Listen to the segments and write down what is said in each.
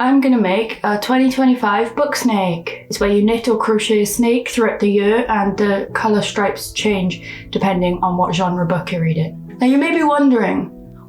I'm gonna make a 2025 book snake. It's where you knit or crochet a snake throughout the year and the colour stripes change depending on what genre book you're reading. Now you may be wondering,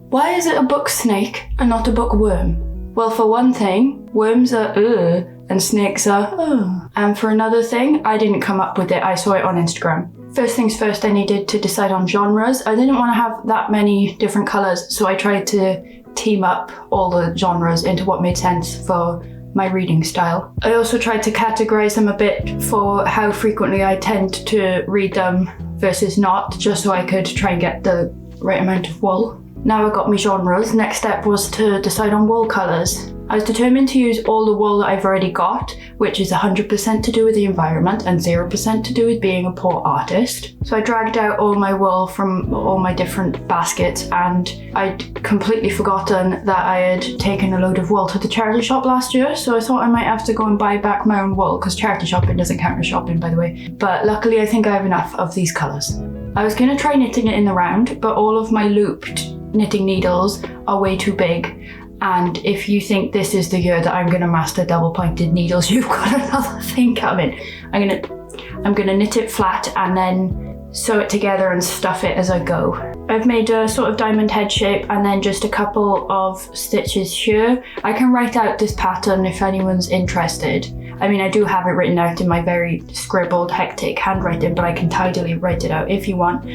why is it a book snake and not a bookworm? Well, for one thing, worms are and snakes are And for another thing, I didn't come up with it, I saw it on Instagram. First things first, I needed to decide on genres. I didn't want to have that many different colours, so I tried to team up all the genres into what made sense for my reading style. I also tried to categorise them a bit for how frequently I tend to read them versus not, just so I could try and get the right amount of wool. Now I got my genres, next step was to decide on wool colours. I was determined to use all the wool that I've already got, which is 100% to do with the environment and 0% to do with being a poor artist. So I dragged out all my wool from all my different baskets, and I'd completely forgotten that I had taken a load of wool to the charity shop last year, so I thought I might have to go and buy back my own wool, because charity shopping doesn't count as shopping, by the way. But luckily I think I have enough of these colours. I was going to try knitting it in the round, but all of my looped knitting needles are way too big. And if you think this is the year that I'm going to master double pointed needles, you've got another thing coming. I'm gonna knit it flat and then sew it together and stuff it as I go. I've made a sort of diamond head shape and then just a couple of stitches here. I can write out this pattern if anyone's interested. I mean, I do have it written out in my very scribbled, hectic handwriting, but I can tidily write it out if you want.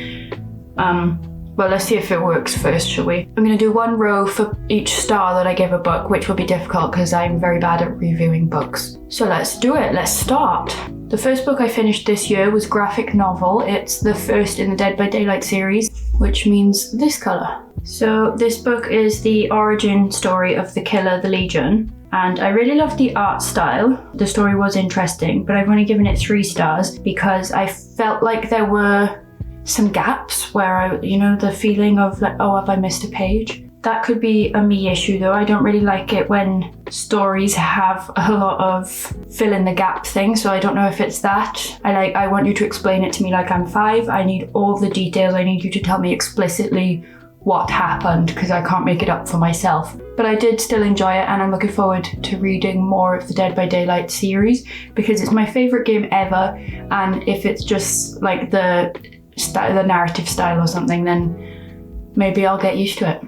Well, let's see if it works first, shall we? I'm going to do one row for each star that I give a book, which will be difficult because I'm very bad at reviewing books. So let's do it, let's start. The first book I finished this year was graphic novel. It's the first in the Dead by Daylight series, which means this colour. So this book is the origin story of the killer, the Legion, and I really loved the art style. The story was interesting, but I've only given it 3 stars because I felt like there were some gaps where the feeling of like, oh, have I missed a page? That could be a me issue though. I don't really like it when stories have a lot of fill in the gap thing, so I don't know if it's that. I want you to explain it to me like I'm 5. I need all the details. I need you to tell me explicitly what happened because I can't make it up for myself. But I did still enjoy it, and I'm looking forward to reading more of the Dead by Daylight series because it's my favourite game ever, and if it's just like the narrative style or something, then maybe I'll get used to it.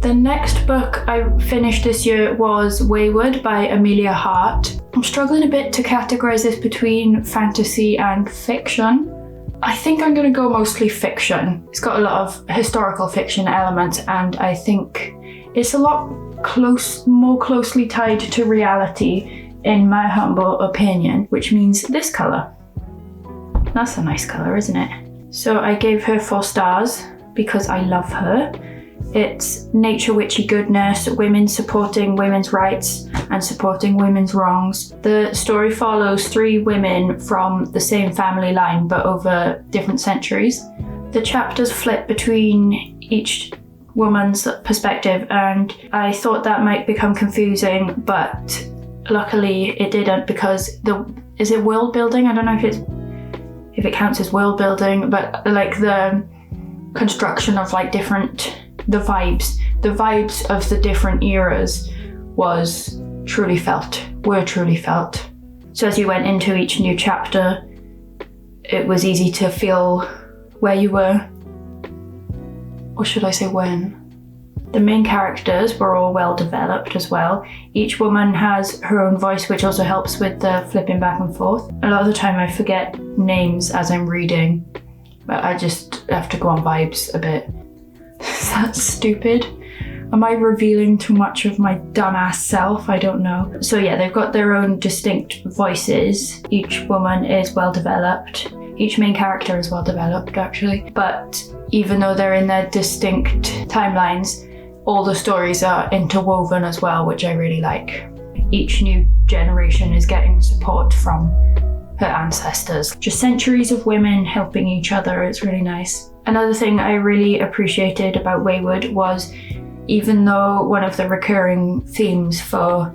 The next book I finished this year was Weyward by Emilia Hart. I'm struggling a bit to categorise this between fantasy and fiction. I think I'm going to go mostly fiction. It's got a lot of historical fiction elements, and I think it's a lot more closely tied to reality in my humble opinion, which means this colour. That's a nice colour, isn't it? So I gave her 4 stars because I love her. It's nature witchy goodness, women supporting women's rights and supporting women's wrongs. The story follows 3 women from the same family line but over different centuries. The chapters flip between each woman's perspective, and I thought that might become confusing, but luckily it didn't, because is it world building? I don't know if it counts as world building, but like the construction of like the vibes of the different eras were truly felt. So as you went into each new chapter, it was easy to feel where you were, or should I say when. The main characters were all well developed as well. Each woman has her own voice, which also helps with the flipping back and forth. A lot of the time I forget names as I'm reading, but I just have to go on vibes a bit. That's stupid. Am I revealing too much of my dumbass self? I don't know. So yeah, they've got their own distinct voices. Each woman is well developed. Each main character is well developed actually. But even though they're in their distinct timelines, all the stories are interwoven as well, which I really like. Each new generation is getting support from her ancestors. Just centuries of women helping each other. It's really nice. Another thing I really appreciated about Weyward was, even though one of the recurring themes for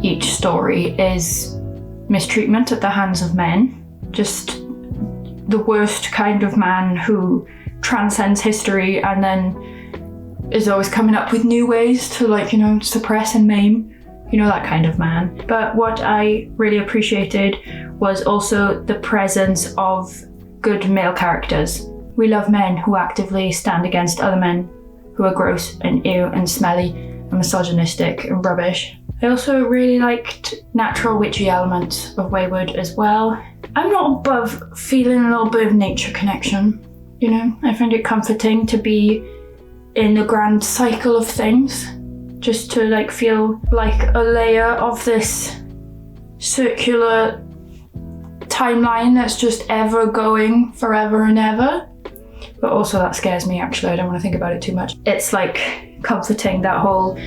each story is mistreatment at the hands of men, just the worst kind of man who transcends history and then is always coming up with new ways to suppress and maim You know, that kind of man. But what I really appreciated was also the presence of good male characters. We love men who actively stand against other men who are gross and ew and smelly and misogynistic and rubbish. I also really liked natural witchy elements of Weyward as well. I'm not above feeling a little bit of nature connection, you know? I find it comforting to be in the grand cycle of things, just to like feel like a layer of this circular timeline that's just ever going forever and ever. But also that scares me, actually. I don't want to think about it too much. It's like comforting, that whole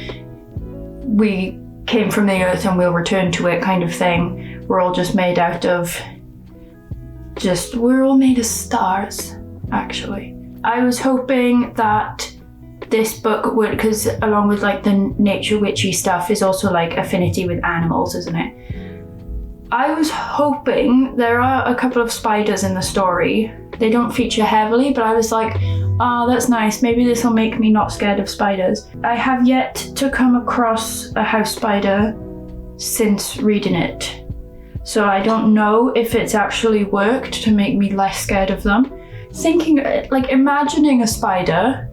we came from the earth and we'll return to it kind of thing. We're all just made out of we're all made of stars, actually. I was hoping that this book would, because along with like the nature witchy stuff is also like affinity with animals, isn't it? I was hoping, there are a couple of spiders in the story. They don't feature heavily, but I was like, oh, that's nice. Maybe this will make me not scared of spiders. I have yet to come across a house spider since reading it. So I don't know if it's actually worked to make me less scared of them. Imagining a spider,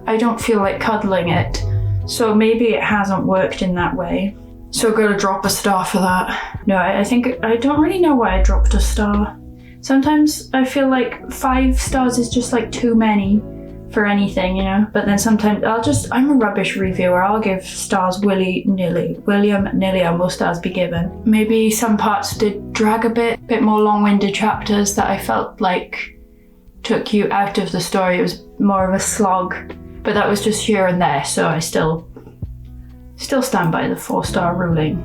I don't feel like cuddling it. So maybe it hasn't worked in that way. So I'm gonna drop a star for that. No, I think, I don't really know why I dropped a star. Sometimes I feel like 5 stars is just like too many for anything, you know? But then sometimes I'm a rubbish reviewer. I'll give stars willy-nilly. William-nilly, and will stars be given. Maybe some parts did drag a bit more long-winded chapters that I felt like took you out of the story. It was more of a slog, but that was just here and there, so I still stand by the 4-star ruling.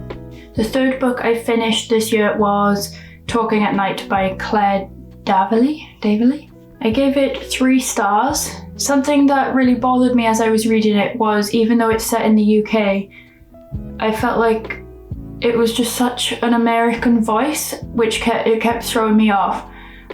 The third book I finished this year was Talking at Night by Claire Daverley. I gave it 3 stars. Something that really bothered me as I was reading it was, even though it's set in the UK, I felt like it was just such an American voice, which kept throwing me off.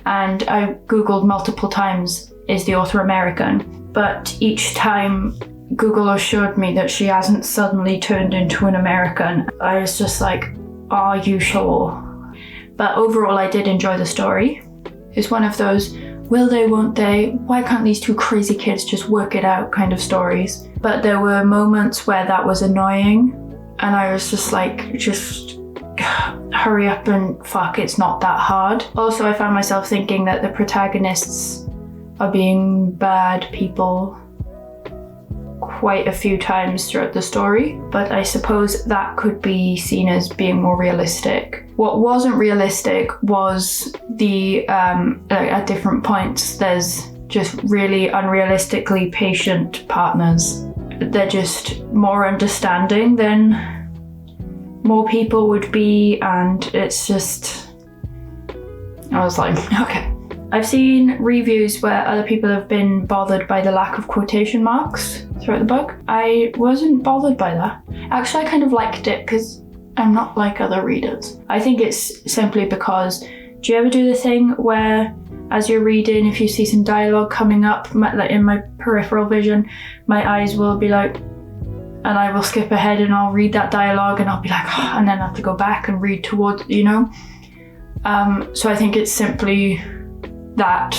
And I googled multiple times, is the author American? But each time Google assured me that she hasn't suddenly turned into an American. I was just like, are you sure? But overall, I did enjoy the story. It's one of those, will they, won't they, why can't these 2 crazy kids just work it out kind of stories. But there were moments where that was annoying, and I was just like, just hurry up and fuck, it's not that hard. Also, I found myself thinking that the protagonists are being bad people quite a few times throughout the story, but I suppose that could be seen as being more realistic. What wasn't realistic was the, at different points, there's just really unrealistically patient partners. They're just more understanding than more people would be, and it's just, I was like, okay. I've seen reviews where other people have been bothered by the lack of quotation marks throughout the book. I wasn't bothered by that. Actually, I kind of liked it because I'm not like other readers. I think it's simply because, do you ever do the thing where as you're reading, if you see some dialogue coming up, like in my peripheral vision, my eyes will be like, and I will skip ahead and I'll read that dialogue and I'll be like, oh, and then I have to go back and read towards, you know? So I think it's simply that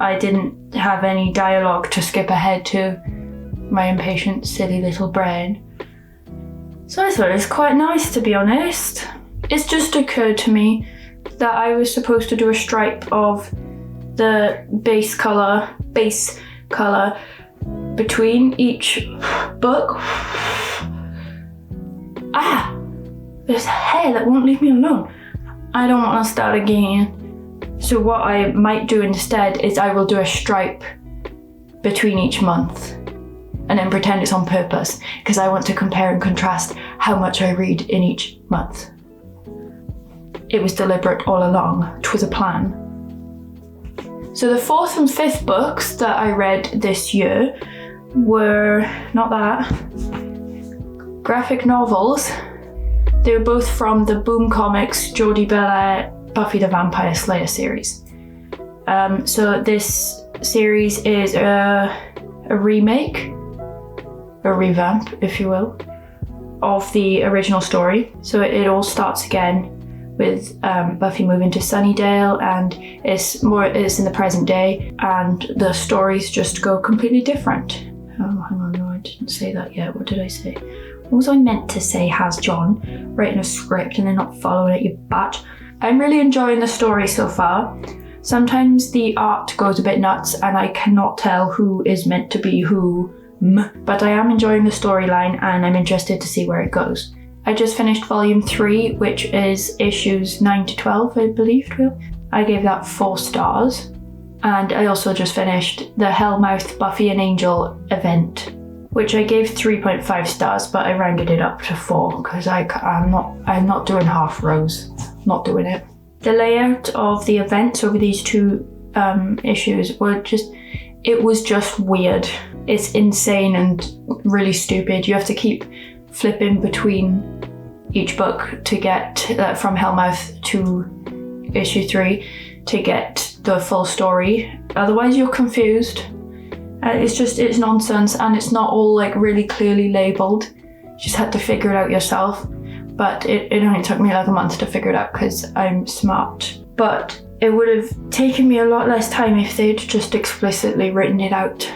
I didn't have any dialogue to skip ahead to my impatient, silly little brain. So I thought it was quite nice, to be honest. It's just occurred to me that I was supposed to do a stripe of the base colour between each book. Ah! There's hair that won't leave me alone. I don't want to start again. So what I might do instead is I will do a stripe between each month and then pretend it's on purpose, because I want to compare and contrast how much I read in each month. It was deliberate all along. It was a plan. So the 4th and 5th books that I read this year were, not that, graphic novels. They were both from the Boom Comics Jordie Bellaire Buffy the Vampire Slayer series. So this series is a remake, a revamp, if you will, of the original story. So it all starts again with Buffy moving to Sunnydale, and it's in the present day, and the stories just go completely different. Oh, hang on, no, I didn't say that yet. What did I say? What was I meant to say? Has John writing a script and then not following it, you bat? I'm really enjoying the story so far. Sometimes the art goes a bit nuts and I cannot tell who is meant to be who, but I am enjoying the storyline and I'm interested to see where it goes. I just finished volume 3, which is issues 9 to 12, I believe. I gave that 4 stars. And I also just finished the Hellmouth Buffy and Angel event, which I gave 3.5 stars, but I rounded it up to 4 because I'm not doing half rows. Not doing it. The layout of the events over these 2 issues was just weird. It's insane and really stupid. You have to keep flipping between each book to get from Hellmouth to issue 3 to get the full story. Otherwise you're confused. It's nonsense, and it's not all like really clearly labelled. You just had to figure it out yourself. But it only took me like a month to figure it out because I'm smart. But it would have taken me a lot less time if they'd just explicitly written it out.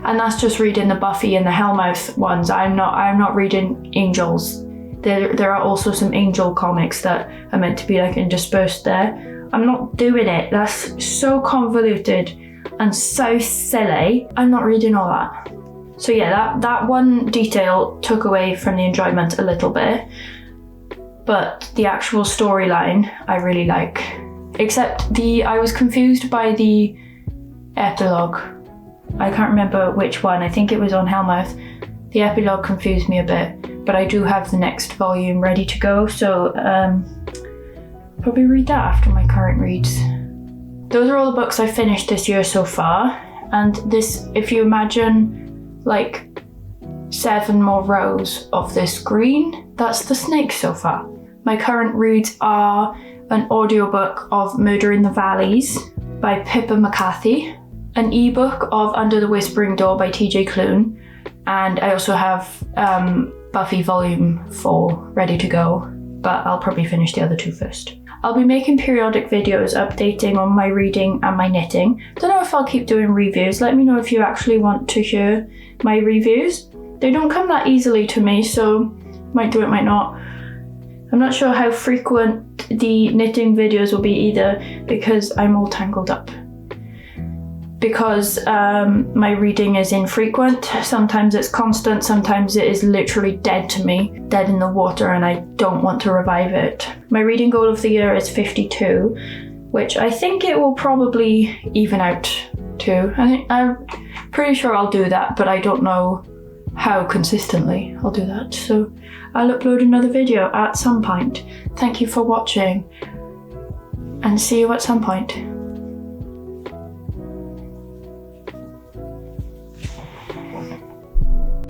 And that's just reading the Buffy and the Hellmouth ones. I'm not reading Angels. There are also some Angel comics that are meant to be like interspersed there. I'm not doing it. That's so convoluted and so silly. I'm not reading all that. So yeah, that one detail took away from the enjoyment a little bit. But the actual storyline I really like. Except I was confused by the epilogue. I can't remember which one. I think it was on Hellmouth. The epilogue confused me a bit, but I do have the next volume ready to go, so probably read that after my current reads. Those are all the books I finished this year so far, and this, if you imagine like 7 more rows of this green, that's the snake so far. My current reads are an audiobook of Murder in the Valleys by Pippa McCarthy, an ebook of Under the Whispering Door by TJ Klune, and I also have Buffy Volume 4 ready to go, but I'll probably finish the other 2 first. I'll be making periodic videos updating on my reading and my knitting. Don't know if I'll keep doing reviews. Let me know if you actually want to hear my reviews. They don't come that easily to me, so might do it, might not. I'm not sure how frequent the knitting videos will be either, because I'm all tangled up. Because my reading is infrequent. Sometimes it's constant, sometimes it is literally dead to me, dead in the water, and I don't want to revive it. My reading goal of the year is 52, which I think it will probably even out to. I'm pretty sure I'll do that, but I don't know how consistently I'll do that. So I'll upload another video at some point. Thank you for watching, and see you at some point.